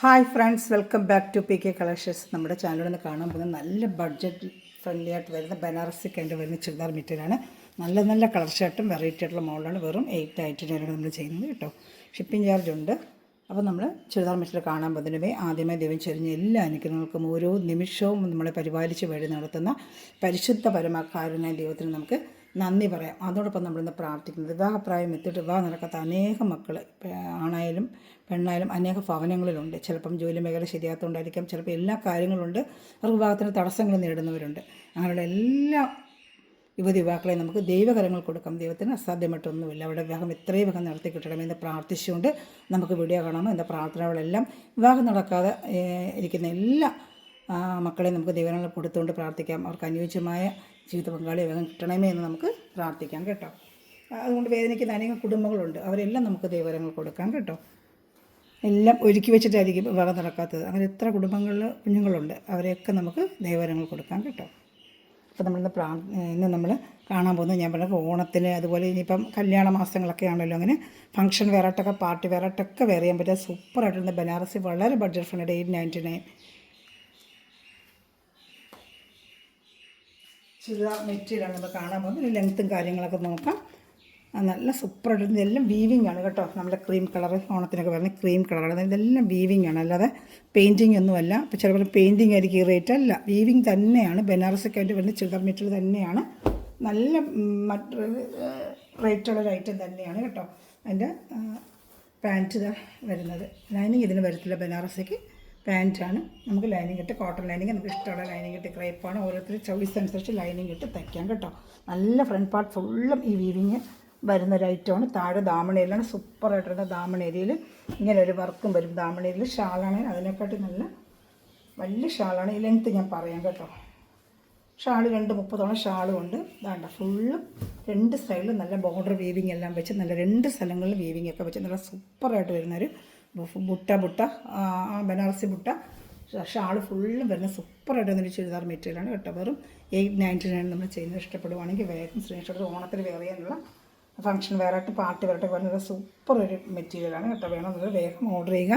Hi friends, welcome back to PK collections. നമ്മുടെ ചാനലിൽ നിന്ന് കാണാൻ പോകുന്ന നല്ല ബഡ്ജറ്റ് ഫ്രണ്ട്ലി ആയിട്ട് വരുന്ന ബനാറസി കണ്ട് വരുന്ന ചുരിദാർ മെറ്റീരിയലാണ്. നല്ല നല്ല കളർ ഷർട്ടും വെറൈറ്റി ആയിട്ടുള്ള മോഡലാണ്. വെറും 899 നമ്മൾ ചെയ്യുന്നത് കേട്ടോ. ഷിപ്പിംഗ് ചാർജ് ഉണ്ട്. അപ്പോൾ നമ്മൾ ചുരിദാർ മെറ്റീരിയൽ കാണാൻ പോകുന്നതിനുമേ ആദ്യമായി ദൈവം ചൊരിഞ്ഞ എല്ലാ അനുഗ്രഹങ്ങൾക്കും ഓരോ നിമിഷവും നമ്മളെ പരിപാലിച്ച് വഴി നടത്തുന്ന പരിശുദ്ധ പരമാകാരുണ്യ ദൈവത്തിന് നമുക്ക് നന്ദി പറയാം. അതോടൊപ്പം നമ്മളിന്ന് പ്രാർത്ഥിക്കുന്നത് വിവാഹപ്രായം എത്തിയിട്ട് വിവാഹം നടക്കാത്ത അനേകം മക്കൾ, ആണായാലും പെണ്ണായാലും അനേക ഭവനങ്ങളിലുണ്ട്. ചിലപ്പം ജോലി മേഖല ശരിയാത്തതുകൊണ്ടായിരിക്കാം, ചിലപ്പോൾ എല്ലാ കാര്യങ്ങളുണ്ട്, അവർക്ക് വിവാഹത്തിന് തടസ്സങ്ങൾ നേരിടുന്നവരുണ്ട്. അങ്ങനെയുള്ള എല്ലാ യുവതിയുവാക്കളെ നമുക്ക് ദൈവകരങ്ങൾ കൊടുക്കാം. ദൈവത്തിന് അസാധ്യമായിട്ടൊന്നുമില്ല. അവിടെ വിവാഹം എത്രയും വേഗം നടത്തി കിട്ടണമെന്ന് പ്രാർത്ഥിച്ചുകൊണ്ട് നമുക്ക് വീഡിയോ കാണാമോ. എൻ്റെ പ്രാർത്ഥനകളെല്ലാം വിവാഹം നടക്കാതെ ഇരിക്കുന്ന എല്ലാ മക്കളെ നമുക്ക് ദൈവങ്ങൾ കൊടുത്തുകൊണ്ട് പ്രാർത്ഥിക്കാം. അവർക്ക് അനുയോജ്യമായ ജീവിത പങ്കാളിയെ വേഗം കിട്ടണമേ എന്ന് നമുക്ക് പ്രാർത്ഥിക്കാം കേട്ടോ. അതുകൊണ്ട് വേദനിക്കുന്ന അനേകം കുടുംബങ്ങളുണ്ട്. അവരെല്ലാം നമുക്ക് ദൈവകരങ്ങൾ കൊടുക്കാം കേട്ടോ. എല്ലാം ഒരുക്കി വെച്ചിട്ടായിരിക്കും വിവാഹം നടക്കാത്തത്. അങ്ങനെ എത്ര കുടുംബങ്ങളിൽ കുഞ്ഞുങ്ങളുണ്ട്, അവരെയൊക്കെ നമുക്ക് ദൈവകരങ്ങൾ കൊടുക്കാം കേട്ടോ. അപ്പോൾ ഇന്ന് നമ്മൾ കാണാൻ പോകുന്നത്, ഞാൻ പറഞ്ഞ ഓണത്തിന്, അതുപോലെ ഇനിയിപ്പം കല്യാണ മാസങ്ങളൊക്കെ ആണല്ലോ, അങ്ങനെ ഫംഗ്ഷൻ വെറൈറ്റൊക്കെ പാർട്ടി വെറൈറ്റൊക്കെ വെയർ ചെയ്യാൻ പറ്റിയ സൂപ്പറായിട്ടുള്ള ബനാറസി വളരെ ബഡ്ജറ്റ് ഫ്രണ്ട് 899 ചുരിദാർ മെറ്റീരിയലാണ് നമ്മൾ കാണാൻ പോകുന്നത്. ഇതിന് ലെങ്ത്തും കാര്യങ്ങളൊക്കെ നോക്കാം. നല്ല സൂപ്പറായിട്ട് ഇതെല്ലാം വീവിങ് ആണ് കേട്ടോ. നമ്മുടെ ക്രീം കളർ ഓണത്തിനൊക്കെ വരുന്ന ക്രീം കളറാണ്. ഇതെല്ലാം വീവിങ് ആണ്, അല്ലാതെ പെയിൻറ്റിങ് ഒന്നുമല്ല. ഇപ്പോൾ ചിലപ്പോൾ പെയിൻറ്റിങ് ആയിരിക്കും, ഈ റേറ്റ് അല്ല, വീവിങ് തന്നെയാണ്. ബനാറസിക്കായിട്ട് വരുന്ന ചുരിദാർ മെറ്റീരിയൽ തന്നെയാണ്. നല്ല റേറ്റുള്ളൊരു ഐറ്റം തന്നെയാണ് കേട്ടോ. അതിൻ്റെ പാൻറ്റ് ഇതാ വരുന്നത്. ലൈനിങ് ഇതിന് വരത്തില്ല. ബനാറസിക്ക് പാൻറ്റാണ്. നമുക്ക് ലൈനിങ് ഇട്ട്, കോട്ടൺ ലൈനിങ് നമുക്ക് ഇഷ്ടമുള്ള ലൈനിങ് ഇട്ട്, ക്രേപ്പാണ്, ഓരോരുത്തരും ചോയ്സ് അനുസരിച്ച് ലൈനിങ് ഇട്ട് തയ്ക്കാം കേട്ടോ. നല്ല ഫ്രണ്ട് പാർട്ട് ഫുള്ളും ഈ വീവിങ് വരുന്നൊരു ഐറ്റമാണ്. താഴെ ദാമണേരിയിലാണ്. സൂപ്പറായിട്ടുള്ള ദാമണേരിയിൽ ഇങ്ങനെ ഒരു വർക്കും വരും. ദാമണേരിയിൽ ഷാളാണെങ്കിൽ അതിനെക്കാട്ടി നല്ല വലിയ ഷാളാണ്. ഈ ലെങ്ത്ത് ഞാൻ പറയാം കേട്ടോ. ഷാൾ 230 ഷാളും ഉണ്ട്. ഇതാണ്ട ഫുള്ളും രണ്ട് സൈഡിലും നല്ല ബോർഡർ വീവിങ് എല്ലാം വെച്ച്, നല്ല രണ്ട് സ്ഥലങ്ങളിൽ വീവിങ് ഒക്കെ വെച്ച് നല്ല സൂപ്പറായിട്ട് വരുന്നൊരു ബുട്ട ബനാറസി ബുട്ട ഷാൾ ഫുള്ളും വരുന്ന സൂപ്പറായിട്ട് വരുന്നൊരു ചുരിദാർ മെറ്റീരിയലാണ് കേട്ടോ. വെറും 899 നമ്മൾ ചെയ്യുന്നത്. ഇഷ്ടപ്പെടുവാണെങ്കിൽ വേഗം സ്ക്രീൻഷോട്ട് ഓണത്തിന് വെയർ ചെയ്യാനുള്ള ഫംഗ്ഷൻ വെയറായിട്ട് പാർട്ടി വെയറായിട്ട് വരുന്നത് സൂപ്പർ ഒരു മെറ്റീരിയലാണ് കേട്ടോ. വേണമെന്നുള്ളത് വേഗം ഓർഡർ ചെയ്യുക.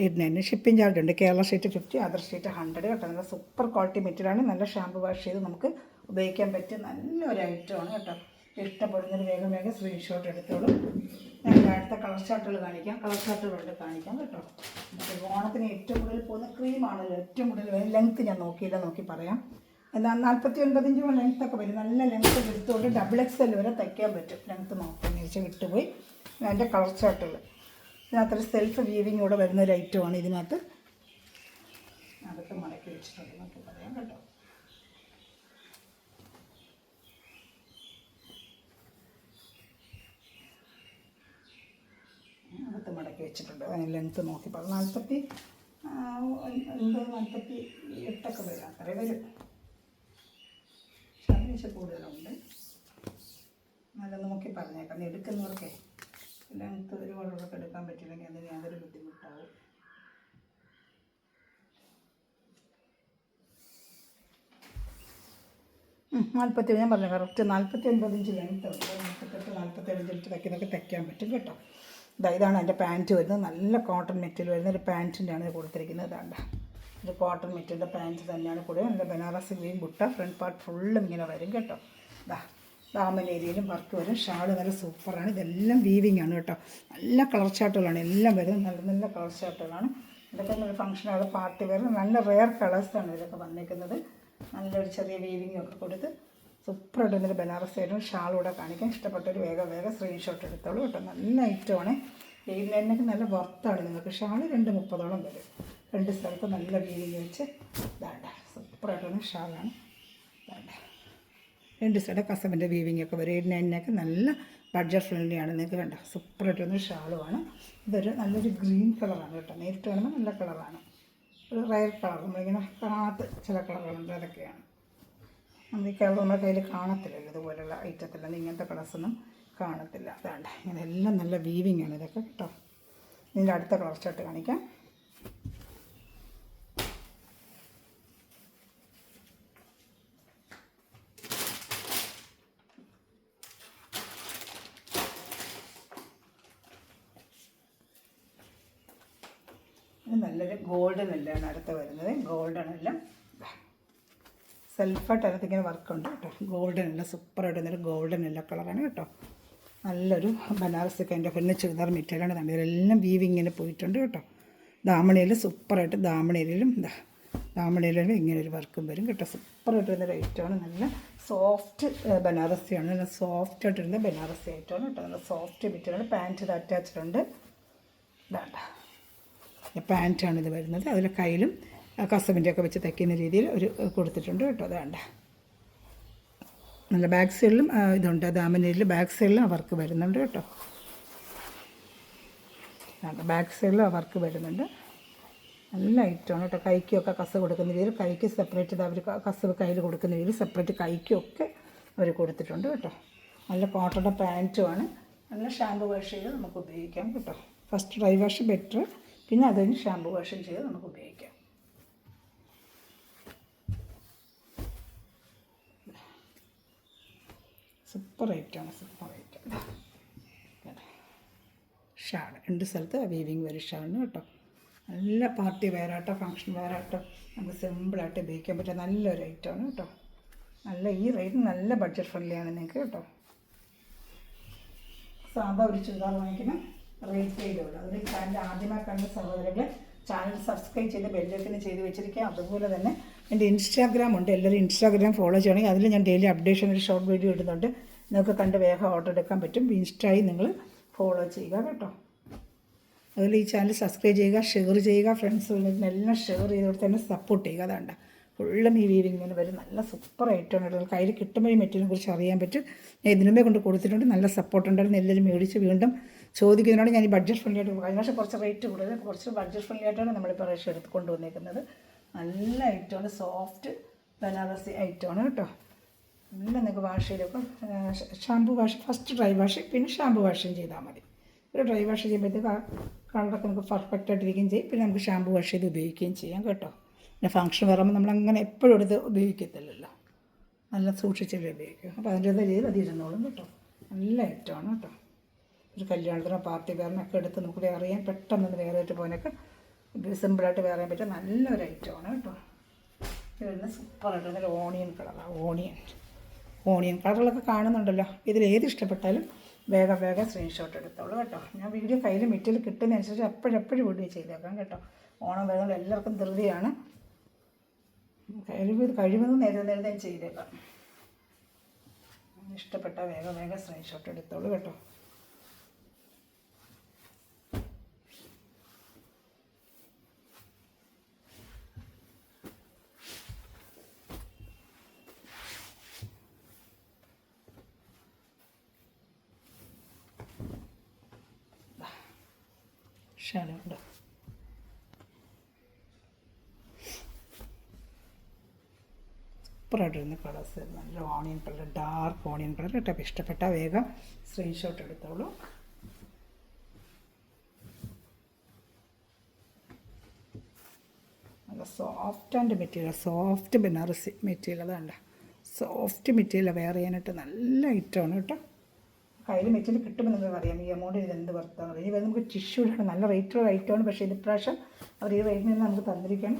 899 ഷിപ്പിംഗ് ചാർജ് ഉണ്ട്. കേരള സ്റ്റേറ്റ് 50, അതർ സ്റ്റേറ്റ് 100 കേട്ടോ. നല്ല സൂപ്പർ ക്വാളിറ്റി മെറ്റീരിയലാണ്. നല്ല ഷാമ്പു വാഷ് ചെയ്ത് നമുക്ക് ഉപയോഗിക്കാൻ പറ്റിയ നല്ലൊരു ഐറ്റമാണ് കേട്ടോ. ഇഷ്ടപ്പെടുന്നൊരു വേഗം സ്ക്രീൻഷോട്ട് എടുത്തോളൂ. ഞാൻ അടുത്ത കളർ ചാർട്ടുകൾ കാണിക്കാം. കളർ ചാർട്ടുകളുണ്ട് കാണിക്കാം കേട്ടോ. ഓണത്തിന് ഏറ്റവും കൂടുതൽ പോകുന്ന ക്രീമാണല്ലോ. ഏറ്റവും കൂടുതൽ ലെങ്ത്ത് ഞാൻ നോക്കി പറയാം. എന്നാൽ 49 ഇഞ്ച് ലെങ്ത്തൊക്കെ വരും. നല്ല ലെങ്ത്ത് എടുത്തുകൊണ്ട് XXL വരെ തയ്ക്കാൻ പറ്റും. ലെങ്ത്ത് നോക്കി വിട്ടുപോയി. അതിൻ്റെ കളർ ചാർട്ടുകൾ ഇതിനകത്തൊരു സെൽഫ് വീവിങ് കൂടെ വരുന്നൊരു ഐറ്റമാണ്. ഇതിനകത്ത് മടക്കി വെച്ചിട്ടുണ്ട് നമുക്ക് പറയാം കേട്ടോ. അകത്ത് മടക്കി വെച്ചിട്ടുണ്ട്. അതിന് ലെങ്ത്ത് നോക്കി 49, 48 വരും. അത്രേ വരും. പക്ഷേ കൂടുതലുണ്ട്. നല്ല നോക്കി പറഞ്ഞേക്കാം. എടുക്കുന്നവർക്കേ ലെങ്ത്ത് ഒരുപാടുള്ളതൊക്കെ എടുക്കാൻ പറ്റില്ലെങ്കിൽ അതിന് യാതൊരു ബുദ്ധിമുട്ടാവും. ഞാൻ പറഞ്ഞു കറക്റ്റ് 49 ഇഞ്ച് ലെങ്ത്ത് ഉണ്ട്. 48, 47 ഇഞ്ച് തയ്ക്കുന്നൊക്കെ തയ്ക്കാൻ പറ്റും കേട്ടോ. ഇതാണ് എൻ്റെ പാൻറ്റ് വരുന്നത്. നല്ല കോട്ടൺ മെറ്റീരിയൽ വരുന്ന ഒരു പാൻറ്റിൻ്റെയാണ് ഇത് കൊടുത്തിരിക്കുന്നത്. ഇതാണ്ട ഒരു കോട്ടൺ മെറ്റീരിയലിൻ്റെ പാൻറ്റ് തന്നെയാണ് കൂടെ. നല്ല ബനാറസി ഗ്രീൻ ബുട്ട ഫ്രണ്ട് പാർട്ട് ഫുള്ളും ഇങ്ങനെ വരും കേട്ടോ. ദാമൻ ഏരിയയിലും വർക്ക് വരും. ഷാള് നല്ല സൂപ്പറാണ്. ഇതെല്ലാം വീവിങ് ആണ് കേട്ടോ. നല്ല കളർ ചാർട്ടുകളാണ് എല്ലാം വരുന്നത്. നല്ല നല്ല കളർ ചാർട്ടുകളാണ്. ഇതൊക്കെ ഒരു ഫംഗ്ഷൻ അത് പാർട്ടി വരുന്നത്. നല്ല റെയർ കളേഴ്സാണ് ഇതിലൊക്കെ വന്നിരിക്കുന്നത്. നല്ലൊരു ചെറിയ വീവിങ് ഒക്കെ കൊടുത്ത് സൂപ്പറായിട്ട് ഇന്നൊരു ബനാറസി ആയിരുന്നു. ഷാളൂടെ കാണിക്കാൻ ഇഷ്ടപ്പെട്ടൊരു വേഗം സ്ക്രീൻഷോട്ട് എടുത്തോളൂ കേട്ടോ. നല്ല ഐറ്റമാണ്. 899 നല്ല വർത്താണ് നിങ്ങൾക്ക്. ഷാൾ 230 വരും. രണ്ട് സ്ഥലത്ത് നല്ല വീവിങ് വെച്ച് ഇതാണ്ട സൂപ്പറായിട്ടൊന്ന് ഷാളാണ്. ഇതാണ്ട രണ്ട് സൈഡ് കസവിൻ്റെ വീവിങ് ഒക്കെ വരും. 899 നല്ല ബഡ്ജറ്റ് ഫ്രണ്ട്ലിയാണ്. നിങ്ങൾക്ക് വേണ്ട സൂപ്പറായിട്ടൊന്ന് ഷാളുമാണ്. ഇതൊരു നല്ലൊരു ഗ്രീൻ കളറാണ് കേട്ടോ. നേരിട്ട് കാണുമ്പോൾ നല്ല കളറാണ്. ഒരു റയർ കളർ, നമ്മളിങ്ങനെ കാണാത്ത ചില കളറുകളുണ്ട്, അതൊക്കെയാണ്. നമ്മൾ ഈ കളർ നമ്മുടെ കയ്യിൽ കാണത്തില്ലല്ലോ. ഇതുപോലുള്ള ഐറ്റത്തിലൊന്നും ഇങ്ങനത്തെ കളേഴ്സൊന്നും കാണത്തില്ല. അതാണ്ട് ഇങ്ങനെ എല്ലാം നല്ല വീവിങ് ആണ് ഇതൊക്കെ കേട്ടോ. ഇതിൻ്റെ അടുത്ത കളർ ചാർട്ട് കാണിക്കാം. ഇത് നല്ലൊരു ഗോൾഡൻ എല്ലാം അടുത്ത് വരുന്നത്. ഗോൾഡൻ എല്ലാം സെൽഫായിട്ട് അതിനകത്ത് ഇങ്ങനെ വർക്കുണ്ട് കേട്ടോ. ഗോൾഡൻ എല്ലാം സൂപ്പറായിട്ട് വന്നൊരു ഗോൾഡൻ എല്ലാം കളറാണ് കേട്ടോ. നല്ലൊരു ബനാറസൊക്കെ എൻ്റെ പെണ്ണ് ചുരിദാർ മെറ്റീരിയലാണ് കണ്ടത്. ഇതിലെല്ലാം വീവിങ്ങിന് പോയിട്ടുണ്ട് കേട്ടോ. ദാമണയിൽ സൂപ്പറായിട്ട് ദാമണയിലും ദാമണയിലും ഇങ്ങനെ ഒരു വർക്കും വരും കേട്ടോ. സൂപ്പറായിട്ട് വരുന്ന ഐറ്റമാണ്. നല്ല സോഫ്റ്റ് ബനാറസിയാണ്. നല്ല സോഫ്റ്റായിട്ട് വരുന്ന ബനാറസി ഐറ്റമാണ് കേട്ടോ. നല്ല സോഫ്റ്റ് മെറ്റീരിയലാണ്. പാൻറ്റ് ഇത് അറ്റാച്ച്ഡ് ഉണ്ട്. ഇതാണ്ട പാൻറ്റാണ് ഇത് വരുന്നത്. അതിൽ കയ്യിലും കസവിൻ്റെയൊക്കെ വെച്ച് തയ്ക്കുന്ന രീതിയിൽ ഒരു കൊടുത്തിട്ടുണ്ട് കേട്ടോ. അതാണ്ട നല്ല ബാക്ക് സൈഡിലും ഇതുണ്ട്. ദാമനയിൽ ബാക്ക് സൈഡിലും ആ വർക്ക് വരുന്നുണ്ട് കേട്ടോ. ബാക്ക് സൈഡിലും ആ വർക്ക് വരുന്നുണ്ട്. നല്ല ഐറ്റമാണ് കേട്ടോ. കൈക്കൊക്കെ കസവ് കൊടുക്കുന്ന രീതിയിൽ കൈക്ക് സെപ്പറേറ്റ് ഇത് അവർ കസവ് കയ്യിൽ കൊടുക്കുന്ന രീതിയിൽ സെപ്പറേറ്റ് കൈക്കൊക്കെ അവർ കൊടുത്തിട്ടുണ്ട് കേട്ടോ. നല്ല കോട്ടൻ്റെ പാൻറ്റുമാണ്. നല്ല ഷാമ്പു വാഷ് ചെയ്ത് നമുക്ക് ഉപയോഗിക്കാം കേട്ടോ. ഫസ്റ്റ് ഡ്രൈ വാഷ് ബെറ്റർ, പിന്നെ അത് കഴിഞ്ഞ് ഷാമ്പു വാഷും ചെയ്ത് നമുക്ക് ഉപയോഗിക്കാം. സൂപ്പർ ഐറ്റമാണ്. Super item. ഷാൾ രണ്ട് സ്ഥലത്ത് വീവിങ് വരും ഷാളിന് കേട്ടോ. നല്ല പാർട്ടി വെയറായിട്ടോ ഫങ്ഷൻ വെയറായിട്ടോ നമുക്ക് സിമ്പിളായിട്ട് ഉപയോഗിക്കാൻ പറ്റിയ നല്ലൊരു ഐറ്റമാണ് കേട്ടോ. നല്ല ഈ റേറ്റ് നല്ല ബഡ്ജറ്റ് ഫ്രണ്ട്ലിയാണ് നിങ്ങൾക്ക് കേട്ടോ. സാധാ ഒരു ചുരിദാർ വാങ്ങിക്കുന്ന റേറ്റ് ചെയ്തുള്ളൂ. അതിൽ ചാനൽ ആദ്യമായി കണ്ട സഹോദരങ്ങളെ ചാനൽ സബ്സ്ക്രൈബ് ചെയ്ത് ബെല്ലൈക്കൻ ചെയ്ത് വെച്ചിരിക്കുക. അതുപോലെ തന്നെ എൻ്റെ ഇൻസ്റ്റാഗ്രാം ഉണ്ട്. എല്ലാവരും ഇൻസ്റ്റാഗ്രാം ഫോളോ ചെയ്യണമെങ്കിൽ അതിൽ ഞാൻ ഡെയിലി അപ്ഡേഷൻ ഒരു ഷോർട്ട് വീഡിയോ ഇടുന്നുണ്ട്. നിങ്ങൾക്ക് കണ്ട് വേഗം ഓർഡർ എടുക്കാൻ പറ്റും. ഇൻസ്റ്റായി നിങ്ങൾ ഫോളോ ചെയ്യുക കേട്ടോ. അതിൽ ഈ ചാനൽ സബ്സ്ക്രൈബ് ചെയ്യുക, ഷെയർ ചെയ്യുക, ഫ്രണ്ട്സുകളെല്ലാം ഷെയർ ചെയ്തോടെ തന്നെ സപ്പോർട്ട് ചെയ്യുക. അതാണ്ട ഫുള്ളും ഈ വീവിങ്ങിന് വരും. നല്ല സൂപ്പർ ഐറ്റമാണ് കേട്ടോ. കയ്യിൽ കിട്ടുമ്പോൾ ഈ മെറ്റീരിയലിനെ കുറിച്ച് അറിയാൻ പറ്റും. ഞാൻ ഇതിനുമേ കൊണ്ട് കൊടുത്തിട്ടുണ്ട്. നല്ല സപ്പോർട്ട് ഉണ്ടായിരുന്നു. എല്ലാവരും മേടിച്ച് വീണ്ടും ചോദിക്കുന്നതിനോട് ഞാൻ ഈ ബഡ്ജറ്റ് ഫ്രണ്ട്ലി ആയിട്ട് കഴിഞ്ഞ വർഷം കുറച്ച് റേറ്റ് കൂടുതൽ, കുറച്ച് ബഡ്ജറ്റ് ഫ്രണ്ട്ലി ആയിട്ടാണ് നമ്മളിപ്പോൾ റേഷൻ എടുത്ത് കൊണ്ടുവന്നേക്കുന്നത്. നല്ല ഐറ്റമാണ്. സോഫ്റ്റ് ബനാറസി ഐറ്റമാണ് കേട്ടോ. നല്ല നിങ്ങൾക്ക് വാഷ് ചെയ്തപ്പോൾ shampoo wash first dry wash പിന്നെ ഷാമ്പു വാഷും ചെയ്താൽ മതി. ഒരു ഡ്രൈ വാഷ് ചെയ്യുമ്പോഴത്തേക്ക് കളറൊക്കെ നമുക്ക് പെർഫെക്റ്റായിട്ടിരിക്കുകയും ചെയ്യും. പിന്നെ നമുക്ക് ഷാമ്പു വാഷ് ചെയ്ത് ഉപയോഗിക്കുകയും ചെയ്യാം കേട്ടോ. പിന്നെ ഫംഗ്ഷൻ വരുമ്പോൾ നമ്മളങ്ങനെ എപ്പോഴും എടുത്ത് ഉപയോഗിക്കത്തില്ലല്ലോ. നല്ല സൂക്ഷിച്ചല്ലേ ഉപയോഗിക്കും. അപ്പോൾ അതിൻ്റെ രീതിയിൽ അത് ഇരുന്നോളും കേട്ടോ. നല്ല ഐറ്റമാണ് കേട്ടോ. ഒരു കല്യാണത്തിനോ പാർട്ടി വെയറിനൊക്കെ എടുത്ത് നമുക്ക് വേറെ ചെയ്യാൻ പെട്ടെന്ന് വേറെ ആയിട്ട് പോകാനൊക്കെ സിമ്പിളായിട്ട് വേറെ ചെയ്യാൻ പറ്റിയ നല്ലൊരു ഐറ്റമാണ് കേട്ടോ. ഇത് സൂപ്പറായിട്ട് നല്ല ഓണിയൻ കളറാണ്. ഓണിയൻ കളറുകളൊക്കെ കാണുന്നുണ്ടല്ലോ. ഇതിൽ ഏത് ഇഷ്ടപ്പെട്ടാലും വേഗം സ്ക്രീൻഷോട്ട് എടുത്തോളൂ കേട്ടോ. ഞാൻ വീഡിയോ കയ്യിൽ മെറ്റീരിയൽ കിട്ടുന്നതനുസരിച്ച് എപ്പോഴും വീഡിയോ ചെയ്തേക്കാം കേട്ടോ. ഓണം വരുന്നത് എല്ലാവർക്കും ധൃതിയാണ്. കഴിവതും നേരത്തെ ചെയ്തേക്കാം. ഇഷ്ടപ്പെട്ടാൽ വേഗം സ്ക്രീൻഷോട്ട് എടുത്തോളൂ കേട്ടോ. ഷാലുണ്ട്. സൂപ്പറായിട്ടിരുന്ന കളേഴ്സ്. നല്ല onion colour, dark onion colour കേട്ടോ. ഇഷ്ടപ്പെട്ടാൽ വേഗം സ്ക്രീൻഷോട്ട് എടുത്തോളൂ. നല്ല soft material, soft Banarasi material. അതാണ്ട സോഫ്റ്റ് മെറ്റീരിയൽ വെയർ ചെയ്യാനായിട്ട് നല്ല ഐറ്റമാണ് കേട്ടോ. കയ്യിൽ മെറ്റീരിയൽ കിട്ടുമ്പോൾ നിങ്ങൾക്ക് അറിയാം ഈ എമൗണ്ട് ഇത് എന്ത് വർത്താണ്. ഇനി വരുന്നത് നമുക്ക് ടിഷ്യൂലാണ്. നല്ല റേറ്റുള്ള ഐറ്റമാണ്. പക്ഷേ ഇത് പ്രാവശ്യം അവർ ഈ റേറ്റിൽ നിന്ന് നമുക്ക് തന്നിരിക്കുകയാണ്.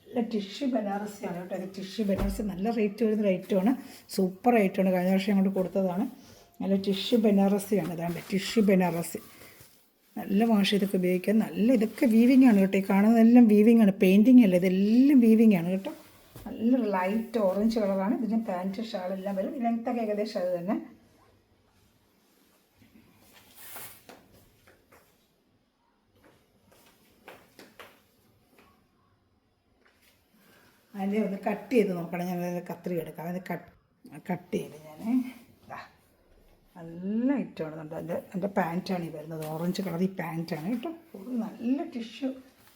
നല്ല ടിഷ്യൂ ബനാറസിയാണ് കേട്ടോ. ഇത് ടിഷ്യൂ ബനാറസി നല്ല റേറ്റ് വരുന്ന ഐറ്റമാണ്. സൂപ്പർ ഐറ്റമാണ്. കഴിഞ്ഞ വർഷം അങ്ങോട്ട് കൊടുത്തതാണ്. നല്ല ടിഷ്യൂ ബനാറസിയാണ്. അതാണ്ട് ടിഷ്യൂ ബനാറസി നല്ല വാഷ് ചെയ്തൊക്കെ ഉപയോഗിക്കാൻ നല്ല ഇതൊക്കെ വീവിങ് ആണ് കേട്ടോ. ഈ കാണുന്നതെല്ലാം വീവിങ് ആണ്, പെയിൻറ്റിങ് അല്ല. ഇതെല്ലാം വീവിങ് ആണ് കേട്ടോ. നല്ലൊരു ലൈറ്റ് ഓറഞ്ച് കളറാണ്. ഇതിന് പാൻറ്റ് ഷാളെല്ലാം വരും. ലെങ്ത്തൊക്കെ ഏകദേശം അത് തന്നെ. അതിൻ്റെ ഒന്ന് കട്ട് ചെയ്ത് നോക്കണം. ഞാൻ കത്രിക എടുക്കാം. അത് കട്ട് ചെയ്ത് ഞാൻ നല്ല ഐറ്റമാണ്. എൻ്റെ പാൻറ്റാണ് ഈ വരുന്നത്. ഓറഞ്ച് കളർ ഈ പാൻറ്റാണ് കേട്ടോ. നല്ല ടിഷ്യൂ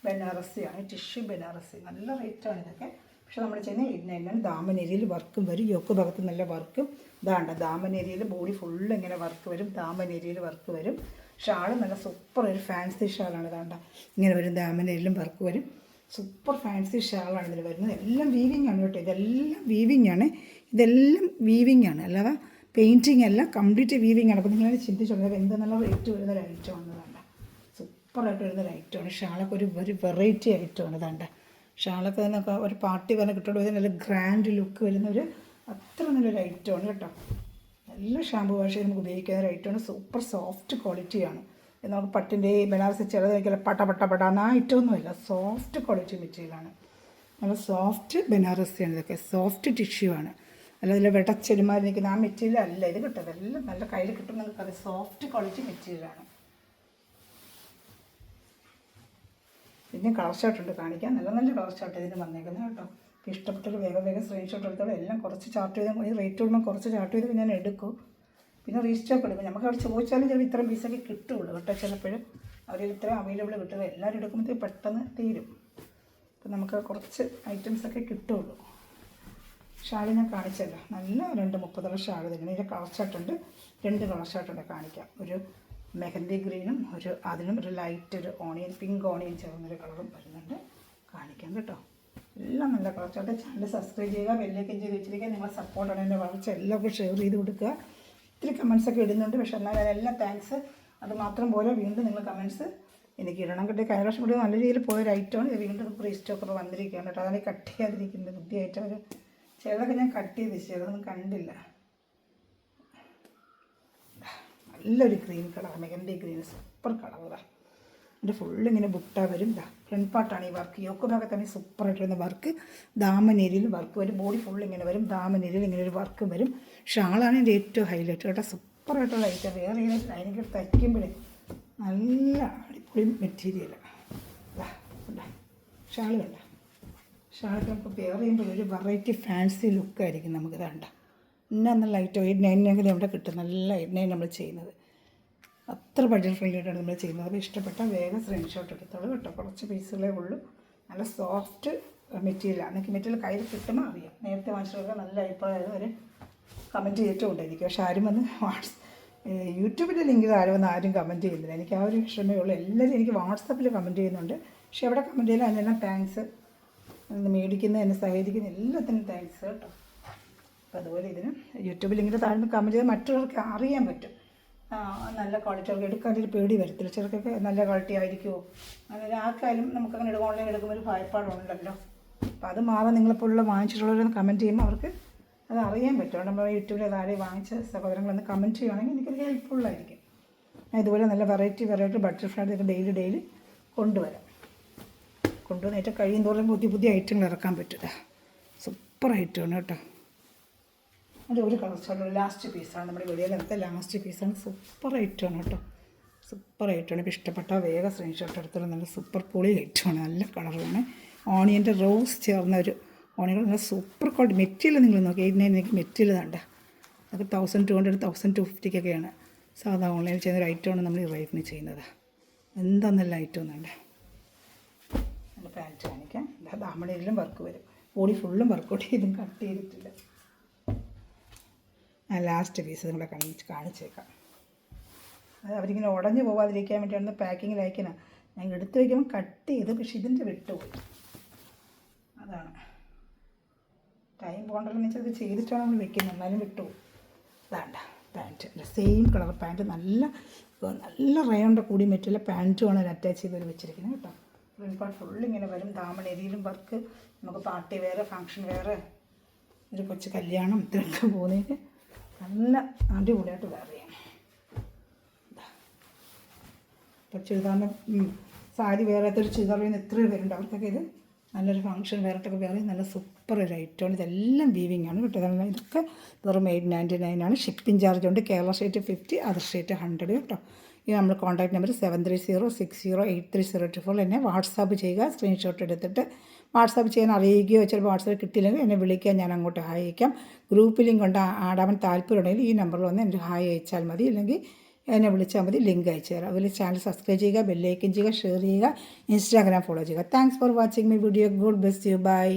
ബനാറസിയാണ്. ടിഷ്യൂ ബനാറസി നല്ല റേറ്റാണ് ഇതൊക്കെ. പക്ഷെ നമ്മൾ ചെയ്യുന്ന ഇതിനെല്ലാം ദാമനേരിയയിൽ വർക്കും വരും. യോക്ക് ഭാഗത്ത് നല്ല വർക്കും. ഇതാണ്ട് ദാമനേരിയയിൽ ബോഡി ഫുള്ള് ഇങ്ങനെ വർക്ക് വരും. ദാമനേരിയയിൽ വർക്ക് വരും. ഷാൾ നല്ല സൂപ്പർ ഒരു ഫാൻസി ഷാളാണ്. ഇതാണ്ട ഇങ്ങനെ വരും. ദാമനേരിയിലും വർക്ക് വരും. സൂപ്പർ ഫാൻസി ഷാളാണ് ഇതിൽ വരുന്നത്. എല്ലാം വീവിങ് ആണ് കേട്ടോ. ഇതെല്ലാം വീവിങ് ആണ്. ഇതെല്ലാം വീവിങ് ആണ്, അല്ലാതെ പെയിൻറ്റിങ് അല്ല. കംപ്ലീറ്റ് വീവിങ് ആണ്. അപ്പോൾ നിങ്ങളത് ചിന്തിച്ചോളൂ എന്ത് നല്ല റേറ്റ് വരുന്ന ഒരു ഐറ്റമാണ്. വേണ്ട സൂപ്പർ സൂപ്പറായിട്ട് വരുന്ന ഒരു ഐറ്റമാണ്. ഷാളൊക്കെ ഒരു വെറൈറ്റി ഐറ്റമാണ്. ഇതാണ്ട് ഷാളൊക്കെ തന്നെ ഒരു പാർട്ടി വരെ കിട്ടുള്ളൂ. നല്ല ഗ്രാൻഡ് ലുക്ക് വരുന്ന ഒരു അത്ര നല്ലൊരു ഐറ്റമാണ് കേട്ടോ. നല്ല ഷാമ്പു വാഷ് നമുക്ക് ഉപയോഗിക്കുന്ന ഒരു ഐറ്റമാണ്. സൂപ്പർ സോഫ്റ്റ് ക്വാളിറ്റിയാണ്. നമുക്ക് പട്ടിൻ്റെ ബനാറസ് ചിലതൊക്കെ പട്ട എന്ന ഐറ്റമൊന്നുമില്ല. സോഫ്റ്റ് ക്വാളിറ്റി മെറ്റീരിയലാണ്. നല്ല സോഫ്റ്റ് ബനാറസിയാണ്. ഇതൊക്കെ സോഫ്റ്റ് ടിഷ്യൂ ആണ്. അല്ലാതെ വെടച്ചെരുമാരി നിൽക്കുന്ന ആ മെറ്റീരിയൽ അല്ല ഇത് കിട്ടും. അതെല്ലാം നല്ല കയ്യിൽ കിട്ടും. നമുക്കത് സോഫ്റ്റ് ക്വാളിറ്റി മെറ്റീരിയലാണ്. പിന്നെ കളർ ഷർട്ടുണ്ട് കാണിക്കാം. നല്ല നല്ല കളർ ഷർട്ട് ഇതിന് വന്നേക്കുന്നത് കേട്ടോ. ഇഷ്ടപ്പെട്ടൊരു വേഗം സ്ക്രീൻഷോട്ട് എടുത്തോളൂ. എല്ലാം കുറച്ച് ചാർട്ട് ചെയ്ത് ഈ റേറ്റ് കൊടുക്കുമ്പോൾ കുറച്ച് ചാർട്ട് ചെയ്ത് ഞാൻ എടുക്കും. പിന്നെ റീസ്റ്റോക്ക് എടുക്കും. നമുക്ക് അവിടെ ചോദിച്ചാലും ചിലപ്പോൾ ഇത്രയും പീസൊക്കെ കിട്ടുള്ളൂ കേട്ടോ. ചിലപ്പോഴും അവർ ഇത്രയും അവൈലബിൾ കിട്ടുക. എല്ലാവരും എടുക്കുമ്പോഴത്തേക്ക് പെട്ടെന്ന് തീരും. അപ്പം നമുക്ക് കുറച്ച് ഐറ്റംസൊക്കെ കിട്ടുള്ളൂ. ഷാൾ ഞാൻ കാണിച്ചല്ലോ. നല്ല 230 ഷാൾ തന്നെയാണ്. ഇതിൻ്റെ കളർ ഷർട്ടുണ്ട്. 2 കളർ ഷർട്ടുണ്ട് കാണിക്കാം. ഒരു മെഹന്തി ഗ്രീനും അതിനും ഒരു ലൈറ്റ് ഒരു ഓണിയൻ പിങ്ക് ഓണിയൻ ചേർന്നൊരു കളറും വരുന്നുണ്ട്. കാണിക്കാം കേട്ടോ. എല്ലാം നല്ല കളർ ഷർട്ട്. ചാനൽ സബ്സ്ക്രൈബ് ചെയ്യുക, ബെല്ലൈക്കൻ ചെയ്ത് വെച്ചിരിക്കുക. നിങ്ങളെ സപ്പോർട്ടാണ് എൻ്റെ വളർച്ച. എല്ലാവർക്കും ഷെയർ ചെയ്ത് കൊടുക്കുക. ഇത്തിരി കമൻസൊക്കെ ഇടുന്നുണ്ട്. പക്ഷേ എന്നാൽ അതെല്ലാം താങ്ക്സ്. അത് മാത്രം പോലെ വീണ്ടും നിങ്ങൾ കമൻസ് എനിക്ക് ഇടണം കേട്ടോ. കഴിഞ്ഞ പ്രാവശ്യം കൂടി നല്ല രീതിയിൽ പോയൊരു ഐറ്റമാണ്. ഇത് വീണ്ടും റീസ്റ്റോക്കർ വന്നിരിക്കുകയാണ് കേട്ടോ. അതാണ് കട്ട് ചെയ്യാതിരിക്കുന്നത്. ബുദ്ധിയായിട്ട് അവർ ചിലതൊക്കെ ഞാൻ കട്ട് ചെയ്ത് വെച്ചു. അതൊന്നും കണ്ടില്ല. നല്ലൊരു green colour, mehndi green super കളറാണ്. എൻ്റെ ഫുള്ളിങ്ങനെ ബുട്ട വരും. ഫ്രണ്ട് പാർട്ടാണ് ഈ വർക്ക്. യോക്ക് ഭാഗത്ത് തന്നെ സൂപ്പറായിട്ട് വരുന്ന വർക്ക്. ദാമനേരിയിൽ വർക്ക് വരും. ബോഡി ഫുള്ളിങ്ങനെ വരും. ദാമനേരിയിൽ ഇങ്ങനെ ഒരു വർക്ക് വരും. ഷാളാണ് എൻ്റെ ഏറ്റവും ഹൈലൈറ്റ് കേട്ടോ. സൂപ്പറായിട്ടുള്ള ഐറ്റം. വേറെ ഏതായാലും അതിനൊക്കെ തയ്ക്കുമ്പോഴേ നല്ല അടിപൊളി മെറ്റീരിയലാണ്. ഷാൾ വേണ്ട. ഷാളൊക്കെ നമുക്ക് വെയർ ചെയ്യുമ്പോൾ ഒരു വെറൈറ്റി ഫാൻസി ലുക്കായിരിക്കും നമുക്ക്. വേണ്ട നല്ല ഐറ്റം 899 എവിടെ കിട്ടും. നല്ല 899 നമ്മൾ ചെയ്യുന്നത്. അത്ര ബഡ്ജറ്റ് ഫ്രണ്ട്ലി ആയിട്ടാണ് നമ്മൾ ചെയ്യുന്നത്. അപ്പോൾ ഇഷ്ടപ്പെട്ട വേഗം സ്ക്രീൻഷോട്ട് എടുത്തോളൂ കേട്ടോ. കുറച്ച് പീസുകളേ ഉള്ളൂ. നല്ല സോഫ്റ്റ് മെറ്റീരിയലാണ്. എനിക്ക് മെറ്റീരിയൽ കയ്യിൽ കിട്ടുമ്പോൾ അറിയാം. നേരത്തെ വാങ്ങിച്ചവർക്ക് നല്ല അഭിപ്രായം ഒരു കമൻറ്റ് ചെയ്തിട്ടുണ്ടായിരിക്കും. പക്ഷെ ആരും വന്ന് യൂട്യൂബിൻ്റെ ലിങ്കിൽ ആരും കമൻറ്റ് ചെയ്യുന്നില്ല. എനിക്ക് ആ ഒരു വിഷമേ ഉള്ളൂ. എല്ലാവരും എനിക്ക് വാട്സപ്പിൽ കമൻറ്റ് ചെയ്യുന്നുണ്ട്. പക്ഷെ എവിടെ കമൻറ്റ് ചെയ്യില്ല. അതിനെല്ലാം താങ്ക്സ്. മേടിക്കുന്ന എന്നെ സഹകരിക്കുന്ന എല്ലാത്തിനും താങ്ക്സ് കേട്ടോ. അപ്പോൾ അതുപോലെ ഇതിന് യൂട്യൂബിൽ ഇങ്ങനെ താഴ്ന്ന് കമൻറ്റ് ചെയ്ത് മറ്റുള്ളവർക്ക് അറിയാൻ പറ്റും. നല്ല ക്വാളിറ്റി അവർക്ക് എടുക്കാനൊരു പേടി വരത്തില്ല. ചിലർക്കൊക്കെ നല്ല ക്വാളിറ്റി ആയിരിക്കുമോ അങ്ങനെ ആർക്കായാലും നമുക്കങ്ങനെ ഓൺലൈൻ എടുക്കുമ്പോൾ ഒരു ഭയപ്പാടുണ്ടല്ലോ. അപ്പോൾ അത് മാറാൻ നിങ്ങളെപ്പോലുള്ള വാങ്ങിച്ചിട്ടുള്ളവരൊന്ന് കമൻറ്റ് ചെയ്യുമ്പോൾ അവർക്ക് അത് അറിയാൻ പറ്റും. നമ്മൾ യൂട്യൂബിൽ താഴെ വാങ്ങിച്ച സഹോദരങ്ങളൊന്ന് കമൻറ്റ് ചെയ്യുകയാണെങ്കിൽ എനിക്കത് ഹെൽപ്ഫുള്ളായിരിക്കും. ഞാൻ ഇതുപോലെ നല്ല വെറൈറ്റി ബട്ടർ ഫ്ലൈ ഡെയിലി കൊണ്ടുവന്ന് ഏറ്റവും കഴിയും തോറും പുതിയ ഐറ്റങ്ങൾ ഇറക്കാൻ പറ്റില്ല. സൂപ്പർ ഐറ്റമാണ് കേട്ടോ. അത് ഒരു കളർ ഷർട്ട് ലാസ്റ്റ് പീസാണ്. നമ്മുടെ വീഡിയോയിലത്തെ ലാസ്റ്റ് പീസാണ്. സൂപ്പർ ഐറ്റമാണ് കേട്ടോ. സൂപ്പർ ഐറ്റമാണ്. ഇപ്പോൾ ഇഷ്ടപ്പെട്ട വേഗം സ്ക്രീൻഷോട്ട് എടുത്തോളം. നല്ല സൂപ്പർ പൊളി ഐറ്റമാണ്. നല്ല കളറാണ്. ഓണിയൻ്റെ റോസ് ചേർന്ന ഒരു ഓണിയൻ. നല്ല സൂപ്പർ ക്വാളിറ്റി മെറ്റീരിയൽ നിങ്ങൾ നോക്കി. 899 മെറ്റീരിയൽ വേണ്ട. അത് 1200 1250 സാധാ ഓൺലൈനിൽ ചെയ്യുന്നൊരു ഐറ്റമാണ് നമ്മൾ ഈ റേറ്റിന് ചെയ്യുന്നത്. എന്താ നല്ല ഐറ്റം എന്നുണ്ട്. നല്ല പാൻറ്റ് കാണിക്കാം. ദാമണയിലും വർക്ക് വരും. ബോഡി ഫുള്ളും വർക്കൗട്ട് ചെയ്തും കട്ട് ചെയ്തിട്ടില്ല. ഞാൻ ലാസ്റ്റ് പീസ് നിങ്ങളെ കാണിച്ചേക്കാം. അത് അവരിങ്ങനെ ഉടഞ്ഞു പോകാതിരിക്കാൻ വേണ്ടിയാണ് പാക്കിങ്ങിൽ അയക്കുന്നത്. ഞാൻ എടുത്ത് വയ്ക്കുമ്പോൾ കട്ട് ചെയ്ത്, പക്ഷേ ഇതിൻ്റെ വിട്ടുപോയി. അതാണ് ടൈം പോകണ്ടല്ലോ എന്ന് വെച്ചാൽ ഇത് ചെയ്തിട്ടാണ് നമ്മൾ വെക്കുന്നത്. എന്നാലും വിട്ടുപോകും. അതാണ്ട പാൻറ്റ് സെയിം കളർ പാൻറ്റ്. നല്ല റയോണ്ട കൂടി മെറ്റീരിയൽ പാൻറ്റുമാണ് അറ്റാച്ച് ചെയ്ത് വെച്ചിരിക്കുന്നത് കേട്ടോ. ഫ്രണ്ട് പാർട്ട് ഫുള്ളിങ്ങനെ വരും. ദാമണേരിയിലും വർക്ക്. നമുക്ക് പാർട്ടി വേറെ ഫങ്ഷൻ വേറെ ഒരു കൊച്ചു കല്യാണം ഇതൊക്കെ പോകുന്നതിന് നല്ല അടിപൊളിയായിട്ട് വേറെ ചെയ്യണം. ഇപ്പോൾ ചുരിദാറിന് സാരി വേറെ ഒരു ചുരിദാർ ചെയ്യുന്ന എത്രയോ പേരുണ്ട്. അവർക്കൊക്കെ ഇത് നല്ലൊരു ഫങ്ഷൻ വേറിട്ടൊക്കെ വേറെ നല്ല സൂപ്പർ ഒരു ഐറ്റമാണ്. ഇതെല്ലാം വീവിങ് ആണ് കേട്ടോ. ഇതൊക്കെ വെറും 899 ഷിപ്പിംഗ് ചാർജ് ഉണ്ട്. കേരള സ്റ്റേറ്റ് 50, അതർ സ്റ്റേറ്റ് 100 കേട്ടോ. ഇത് നമ്മൾ കോൺടാക്ട് നമ്പർ 7306083024 എന്നെ വാട്സാപ്പ് ചെയ്യുക. സ്ക്രീൻഷോട്ട് എടുത്തിട്ട് വാട്സാപ്പ് ചെയ്യാൻ അറിയിക്കുകയോ ചിലപ്പോൾ വാട്സാപ്പ് കിട്ടിയില്ലെങ്കിൽ എന്നെ വിളിക്കാൻ ഞാൻ അങ്ങോട്ട് ഹായ് അയക്കാം. ഗ്രൂപ്പ് ലിങ്ക് കൊണ്ട് ആടാൻ താല്പര്യമുണ്ടെങ്കിൽ ഈ നമ്പറിൽ വന്ന് എൻ്റെ ഹായ് അയച്ചാൽ മതി. അല്ലെങ്കിൽ എന്നെ വിളിച്ചാൽ മതി. ലിങ്ക് അയച്ചു തരാം. അതുപോലെ ചാനൽ സബ്സ്ക്രൈബ് ചെയ്യുക, ബെല്ലൈക്കൻ ചെയ്യുക, ഷെയർ ചെയ്യുക, ഇൻസ്റ്റാഗ്രാം ഫോളോ ചെയ്യുക. Thanks for watching my video. Good bless you. By.